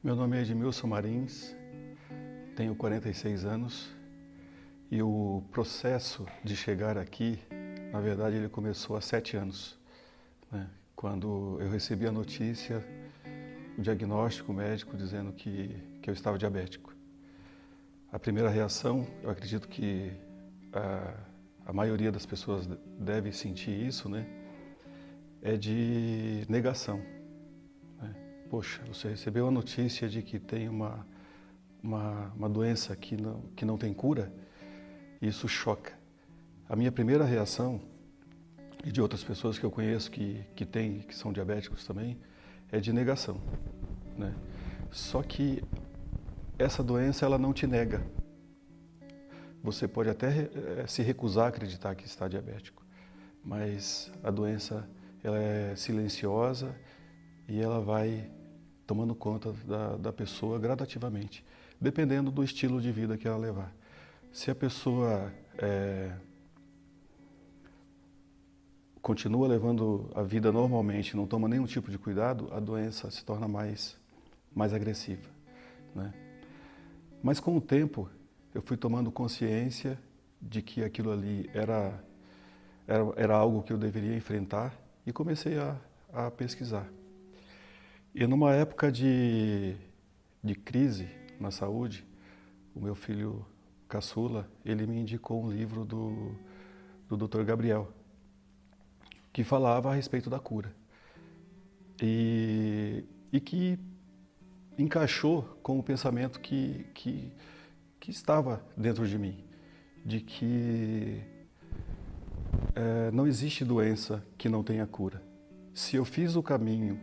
Meu nome é Edmilson Marins, tenho 46 anos e o processo de chegar aqui, na verdade, ele começou há 7 anos, né? Quando eu recebi a notícia, o diagnóstico médico dizendo que eu estava diabético. A primeira reação, eu acredito que a maioria das pessoas deve sentir isso, né? É de negação. Poxa, você recebeu a notícia de que tem uma doença que não tem cura, isso choca. A minha primeira reação, e de outras pessoas que eu conheço que são diabéticos também, é de negação, né? Só que essa doença ela não te nega. Você pode até se recusar a acreditar que está diabético, mas a doença ela é silenciosa e ela vai tomando conta da pessoa gradativamente, dependendo do estilo de vida que ela levar. Se a pessoa continua levando a vida normalmente, não toma nenhum tipo de cuidado, a doença se torna mais agressiva, né? Mas com o tempo, eu fui tomando consciência de que aquilo ali era algo que eu deveria enfrentar e comecei a pesquisar. E numa época de crise na saúde, o meu filho caçula, ele me indicou um livro do Dr. Gabriel, que falava a respeito da cura. E que encaixou com o pensamento que estava dentro de mim, de que não existe doença que não tenha cura. Se eu fiz o caminho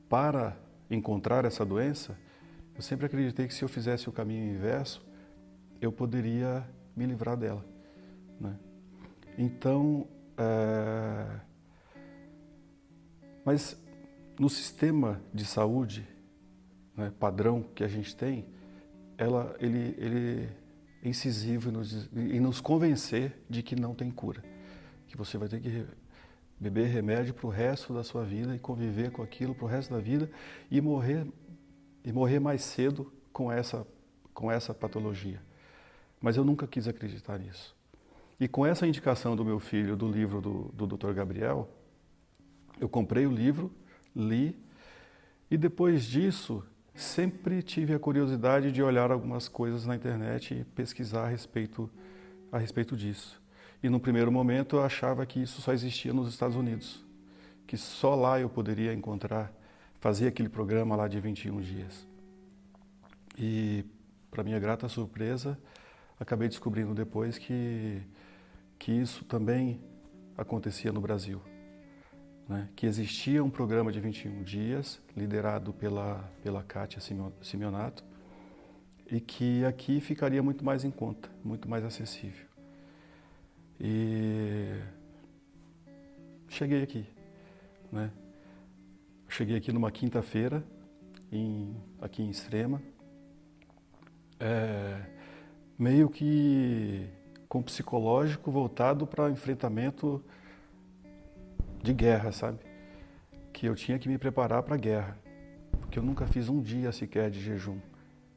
para encontrar essa doença, eu sempre acreditei que se eu fizesse o caminho inverso, eu poderia me livrar dela, né? Então, mas no sistema de saúde, né, padrão que a gente tem, ele é incisivo em nos convencer de que não tem cura, que você vai ter que beber remédio para o resto da sua vida e conviver com aquilo para o resto da vida e morrer mais cedo com essa patologia. Mas eu nunca quis acreditar nisso. E com essa indicação do meu filho, do livro do Dr. Gabriel, eu comprei o livro, li, e depois disso, sempre tive a curiosidade de olhar algumas coisas na internet e pesquisar a respeito disso. E no primeiro momento eu achava que isso só existia nos Estados Unidos, que só lá eu poderia fazer aquele programa lá de 21 dias. E, para minha grata surpresa, acabei descobrindo depois que isso também acontecia no Brasil, né? Que existia um programa de 21 dias, liderado pela Kátia Simeonato, e que aqui ficaria muito mais em conta, muito mais acessível. E cheguei aqui, né? Cheguei aqui numa quinta-feira, aqui em Extrema, meio que com psicológico voltado para enfrentamento de guerra, sabe? Que eu tinha que me preparar para a guerra, porque eu nunca fiz um dia sequer de jejum.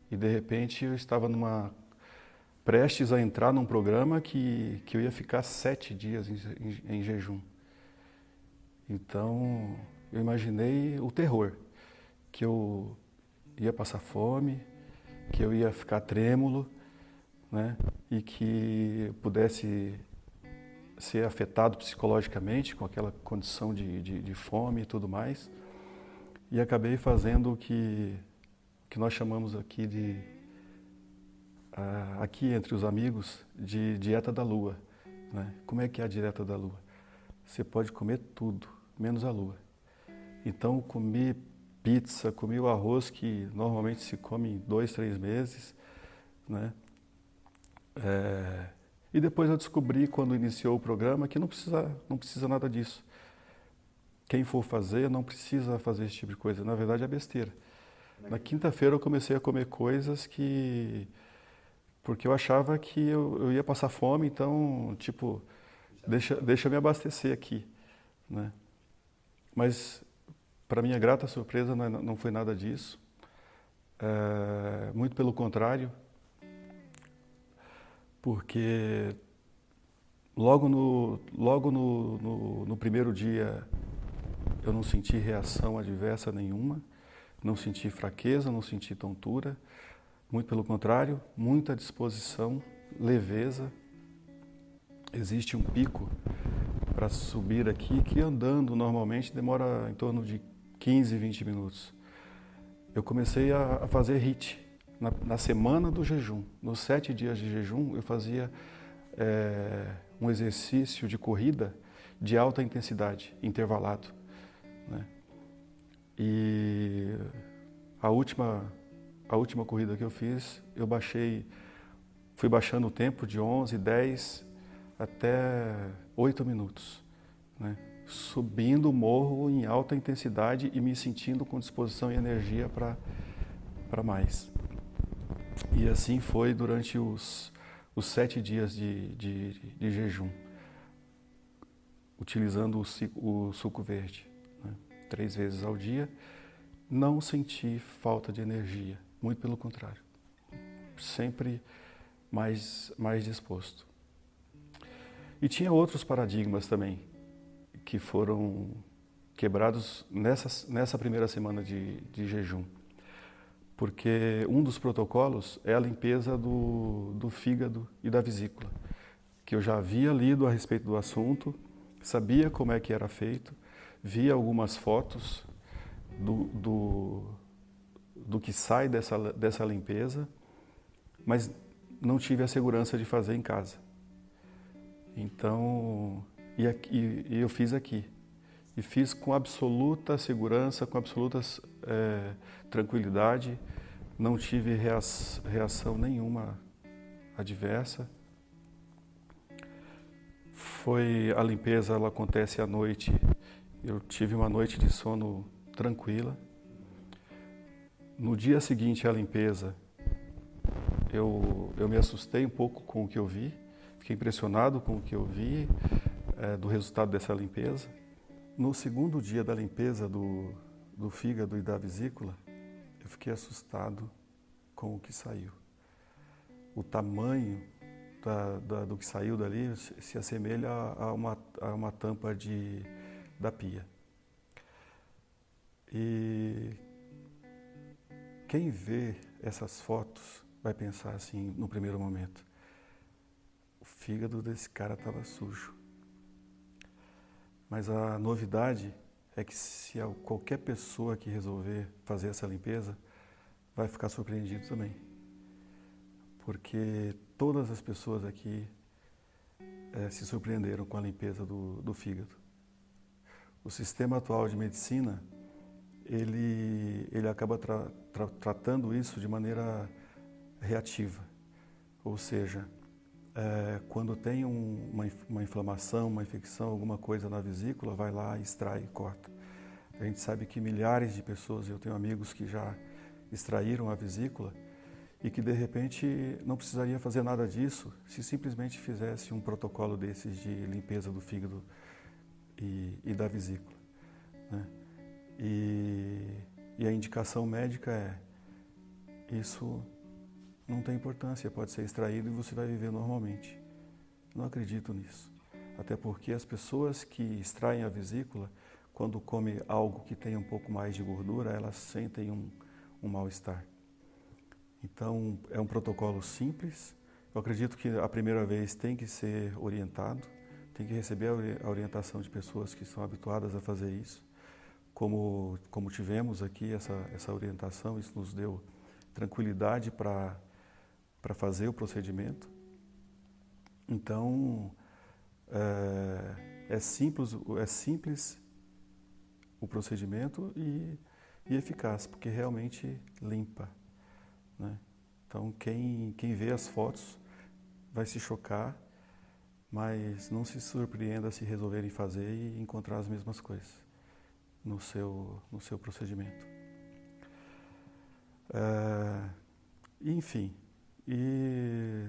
E de repente eu estava prestes a entrar num programa que eu ia ficar 7 dias em jejum. Então eu imaginei o terror, que eu ia passar fome, que eu ia ficar trêmulo, né? E que eu pudesse ser afetado psicologicamente com aquela condição de fome e tudo mais. E acabei fazendo o que nós chamamos aqui aqui entre os amigos, de dieta da lua, né? Como é que é a dieta da lua? Você pode comer tudo, menos a lua. Então comi pizza, comi o arroz que normalmente se come em 2, 3 meses, né? E depois eu descobri, quando iniciou o programa, que não precisa nada disso. Quem for fazer não precisa fazer esse tipo de coisa. Na verdade é besteira. Na quinta-feira eu comecei a comer coisas porque eu achava que eu ia passar fome, então, tipo, deixa eu me abastecer aqui, né? Mas, para minha grata surpresa, não foi nada disso. Muito pelo contrário, porque logo no primeiro dia eu não senti reação adversa nenhuma, não senti fraqueza, não senti tontura, muito pelo contrário, muita disposição, leveza. Existe um pico para subir aqui que andando normalmente demora em torno de 15, 20 minutos. Eu comecei a fazer HIIT na semana do jejum. Nos 7 dias de jejum eu fazia um exercício de corrida de alta intensidade, intervalado, né? E a última corrida que eu fiz, fui baixando o tempo de 11, 10 até 8 minutos, né? Subindo o morro em alta intensidade e me sentindo com disposição e energia para mais. E assim foi durante os 7 dias de jejum, utilizando o suco verde, né? 3 vezes ao dia. Não senti falta de energia, muito pelo contrário, sempre mais disposto. E tinha outros paradigmas também, que foram quebrados nessa primeira semana de jejum. Porque um dos protocolos é a limpeza do fígado e da vesícula, que eu já havia lido a respeito do assunto, sabia como é que era feito, via algumas fotos do que sai dessa limpeza, mas não tive a segurança de fazer em casa. Então, e eu fiz aqui. E fiz com absoluta segurança, com absoluta tranquilidade. Não tive reação nenhuma adversa. A limpeza, ela acontece à noite. Eu tive uma noite de sono tranquila. No dia seguinte à limpeza, eu me assustei um pouco com o que eu vi. Fiquei impressionado com o que eu vi do resultado dessa limpeza. No segundo dia da limpeza do fígado e da vesícula, eu fiquei assustado com o que saiu. O tamanho do que saiu dali se assemelha a uma tampa da pia. E quem vê essas fotos vai pensar assim, no primeiro momento, o fígado desse cara estava sujo. Mas a novidade é que se qualquer pessoa que resolver fazer essa limpeza, vai ficar surpreendido também. Porque todas as pessoas aqui se surpreenderam com a limpeza do fígado. O sistema atual de medicina, ele acaba tratando isso de maneira reativa. Ou seja, quando tem uma inflamação, uma infecção, alguma coisa na vesícula, vai lá, extrai e corta. A gente sabe que milhares de pessoas, eu tenho amigos que já extraíram a vesícula e que de repente não precisaria fazer nada disso se simplesmente fizesse um protocolo desses de limpeza do fígado e da vesícula, né? E a indicação médica isso não tem importância, pode ser extraído e você vai viver normalmente. Não acredito nisso. Até porque as pessoas que extraem a vesícula, quando comem algo que tem um pouco mais de gordura, elas sentem um mal-estar. Então, é um protocolo simples. Eu acredito que a primeira vez tem que ser orientado, tem que receber a orientação de pessoas que são habituadas a fazer isso. Como tivemos aqui essa orientação, isso nos deu tranquilidade para fazer o procedimento. Então, é simples o procedimento e eficaz, porque realmente limpa, né? Então, quem vê as fotos vai se chocar, mas não se surpreenda se resolverem fazer e encontrar as mesmas coisas no seu procedimento. Enfim, e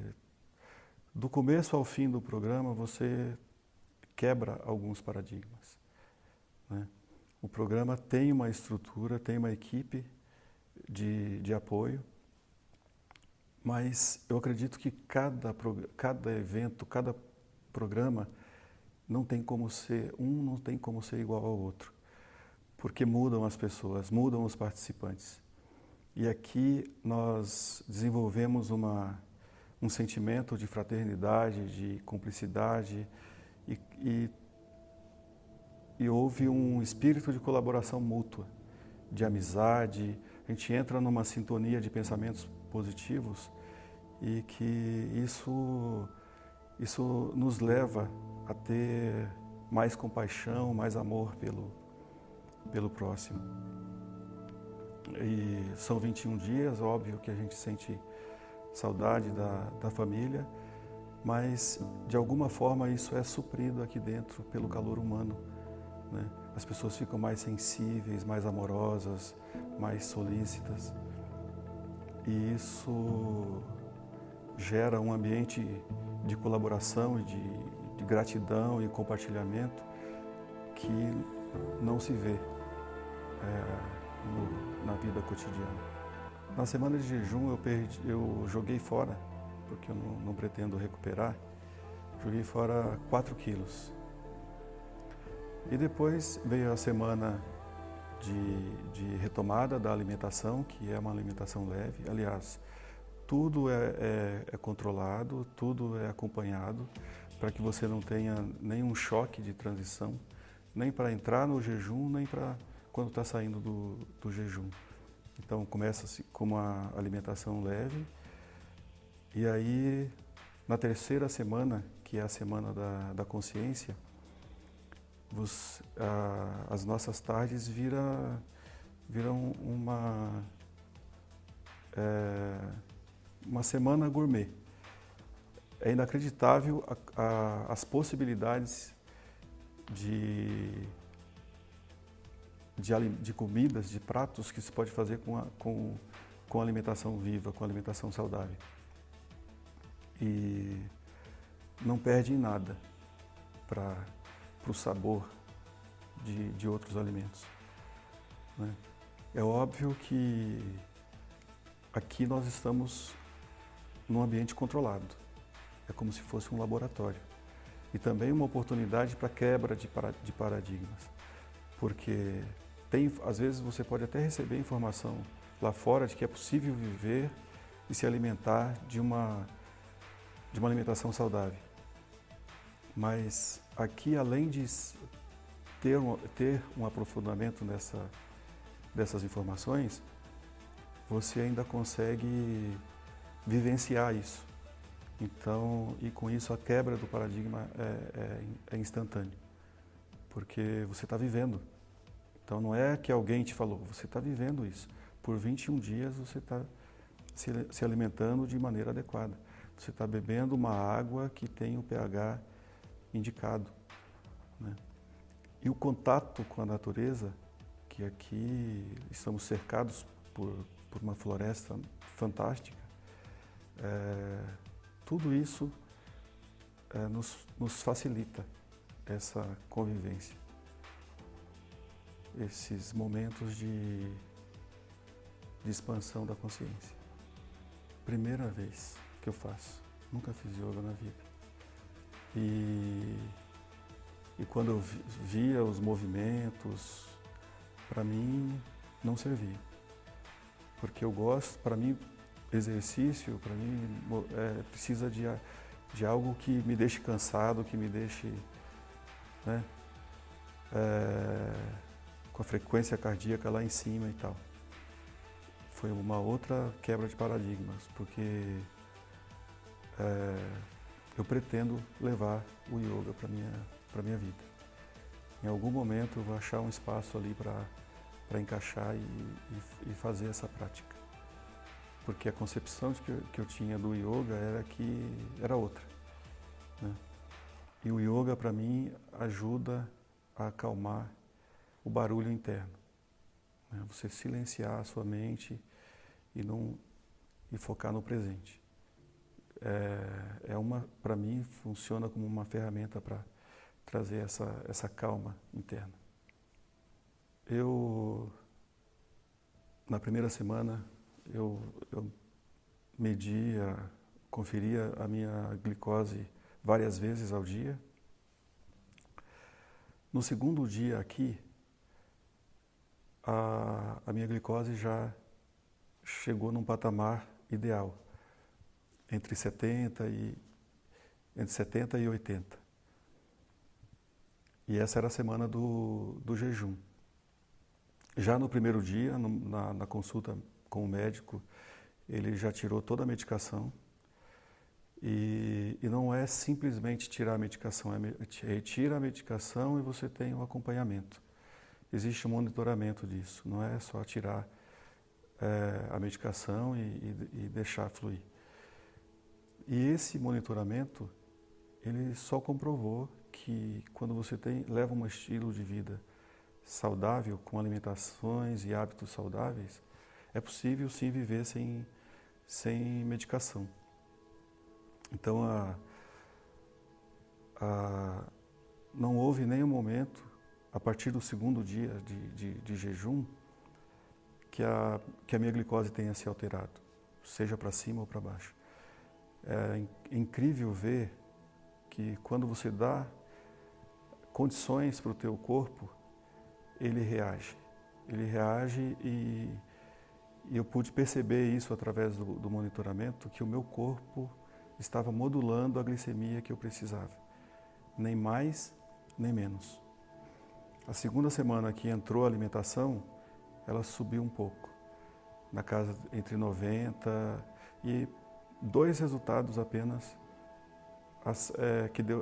do começo ao fim do programa você quebra alguns paradigmas, né? O programa tem uma estrutura, tem uma equipe de apoio, mas eu acredito que cada evento, cada programa não tem como ser igual ao outro, porque mudam as pessoas, mudam os participantes. E aqui nós desenvolvemos um sentimento de fraternidade, de cumplicidade e houve um espírito de colaboração mútua, de amizade. A gente entra numa sintonia de pensamentos positivos e que isso nos leva a ter mais compaixão, mais amor pelo próximo. E são 21 dias, óbvio que a gente sente saudade da família, mas de alguma forma isso é suprido aqui dentro pelo calor humano, né? As pessoas ficam mais sensíveis, mais amorosas, mais solícitas, e isso gera um ambiente de colaboração e de gratidão e compartilhamento que não se vê na vida cotidiana. Na semana de jejum eu joguei fora, porque eu não pretendo recuperar, joguei fora 4 quilos. E depois veio a semana de retomada da alimentação, que é uma alimentação leve. Aliás, tudo é controlado, tudo é acompanhado, para que você não tenha nenhum choque de transição, nem para entrar no jejum, nem para quando está saindo do jejum. Então começa-se com uma alimentação leve, e aí na terceira semana, que é a semana da consciência, as nossas tardes viram uma semana gourmet. É inacreditável as possibilidades de comidas, de pratos que se pode fazer com alimentação viva, com alimentação saudável. E não perde em nada para o sabor de outros alimentos, né? É óbvio que aqui nós estamos num ambiente controlado. É como se fosse um laboratório. E também uma oportunidade para quebra de paradigmas. Porque às vezes você pode até receber informação lá fora de que é possível viver e se alimentar de uma alimentação saudável. Mas aqui, além de ter um aprofundamento dessas informações, você ainda consegue vivenciar isso. Então, e com isso a quebra do paradigma é instantânea, porque você está vivendo. Então não é que alguém te falou, você está vivendo isso. Por 21 dias você está se alimentando de maneira adequada. Você está bebendo uma água que tem o pH indicado, né? E o contato com a natureza, que aqui estamos cercados por uma floresta fantástica, tudo isso nos facilita essa convivência, esses momentos de expansão da consciência. Primeira vez que eu faço, nunca fiz yoga na vida. E quando eu via os movimentos, para mim não servia. Porque eu gosto, para mim, exercício, para mim, precisa de algo que me deixe cansado, que me deixe, né, com a frequência cardíaca lá em cima e tal. Foi uma outra quebra de paradigmas, porque eu pretendo levar o yoga para minha vida. Em algum momento eu vou achar um espaço ali para encaixar e fazer essa prática. Porque a concepção que eu tinha do yoga era outra, né? E o yoga, para mim, ajuda a acalmar o barulho interno, né? Você silenciar a sua mente e focar no presente. Para mim, funciona como uma ferramenta para trazer essa calma interna. Eu Na primeira semana, eu media, conferia a minha glicose várias vezes ao dia. No segundo dia aqui, a minha glicose já chegou num patamar ideal, entre 70 e 80. E essa era a semana do jejum. Já no primeiro dia, na consulta com o médico, ele já tirou toda a medicação. E não é simplesmente tirar a medicação, retira a medicação e você tem um acompanhamento. Existe um monitoramento disso, não é só tirar a medicação e deixar fluir. E esse monitoramento, ele só comprovou que quando você leva um estilo de vida saudável, com alimentações e hábitos saudáveis, é possível sim viver sem medicação. Então, não houve nenhum momento, a partir do segundo dia de jejum, que a minha glicose tenha se alterado, seja para cima ou para baixo. É incrível ver que quando você dá condições para o teu corpo, ele reage. Ele reage e eu pude perceber isso através do monitoramento, que o meu corpo estava modulando a glicemia que eu precisava, nem mais, nem menos. A segunda semana que entrou a alimentação, ela subiu um pouco, na casa entre 90 e 2 resultados apenas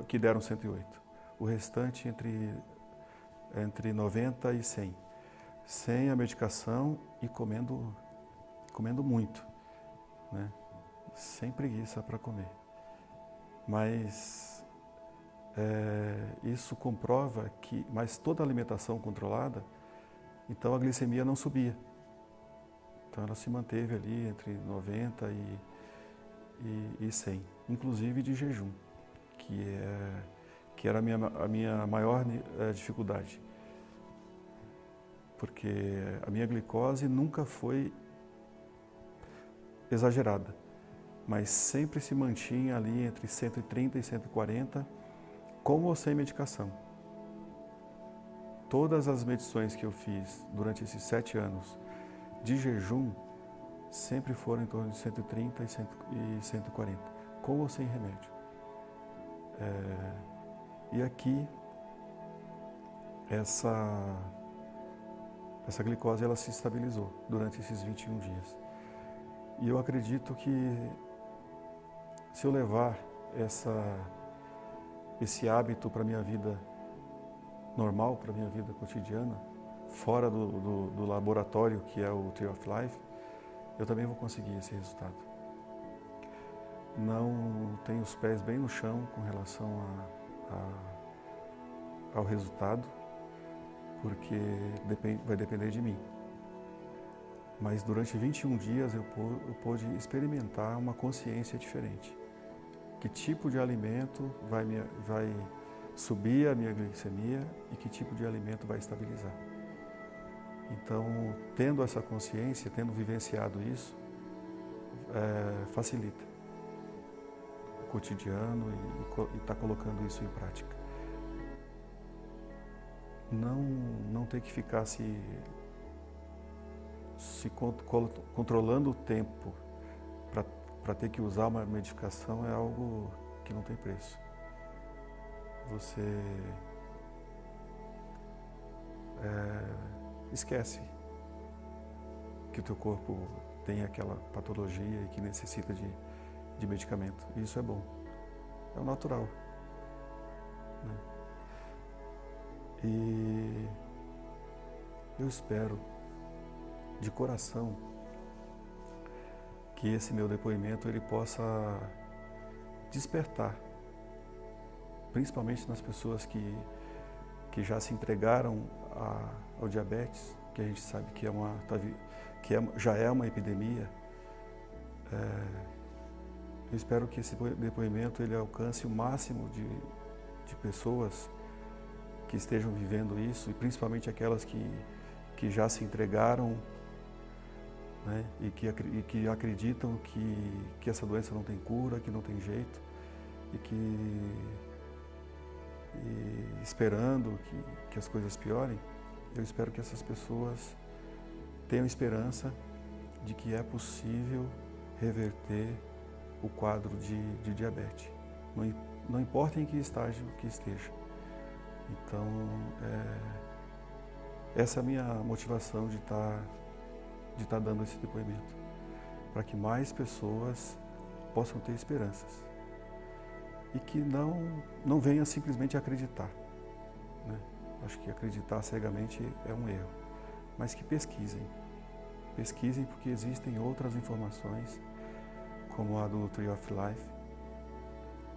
que deram 108. O restante entre 90 e 100. Sem a medicação e comendo muito, né? Sem preguiça para comer. Mas isso comprova mas toda a alimentação controlada, então a glicemia não subia. Então ela se manteve ali entre 90 e 100, inclusive de jejum, que era a minha maior dificuldade. Porque a minha glicose nunca foi exagerada, mas sempre se mantinha ali entre 130 e 140, com ou sem medicação. Todas as medições que eu fiz durante esses 7 anos de jejum sempre foram em torno de 130 e 140, com ou sem remédio. E aqui, essa glicose ela se estabilizou durante esses 21 dias. E eu acredito que se eu levar esse hábito para a minha vida normal, para a minha vida cotidiana, fora do laboratório que é o Tree of Life, eu também vou conseguir esse resultado. Não tenho os pés bem no chão com relação ao resultado, porque vai depender de mim. Mas durante 21 dias eu pude experimentar uma consciência diferente. Que tipo de alimento vai subir a minha glicemia e que tipo de alimento vai estabilizar. Então, tendo essa consciência, tendo vivenciado isso, facilita o cotidiano e está colocando isso em prática. Não ter que ficar se controlando o tempo para ter que usar uma medicação é algo que não tem preço. Você esquece que o teu corpo tem aquela patologia e que necessita de medicamento. E isso é bom. É o natural, né? E eu espero de coração que esse meu depoimento ele possa despertar, principalmente nas pessoas que já se entregaram ao diabetes, que a gente sabe que já é uma epidemia. Eu espero que esse depoimento ele alcance o máximo de pessoas que estejam vivendo isso, e principalmente aquelas que já se entregaram né? E que acreditam que essa doença não tem cura, que não tem jeito, e esperando que as coisas piorem. Eu espero que essas pessoas tenham esperança de que é possível reverter o quadro de diabetes, não importa em que estágio que esteja. Então, essa é a minha motivação de estar dando esse depoimento, para que mais pessoas possam ter esperanças e que não venham simplesmente acreditar, né? Acho que acreditar cegamente é um erro, mas que pesquisem porque existem outras informações, como a do Tree of Life,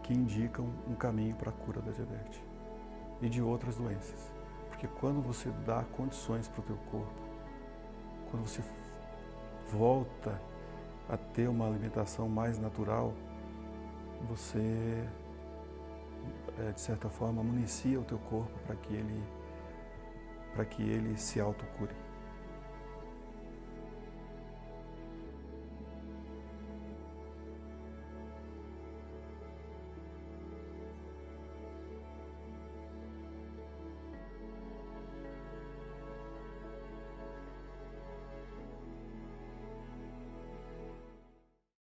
que indicam um caminho para a cura da diabetes e de outras doenças. Porque quando você dá condições para o teu corpo, quando você volta a ter uma alimentação mais natural, você, de certa forma, municia o teu corpo para que ele se autocure.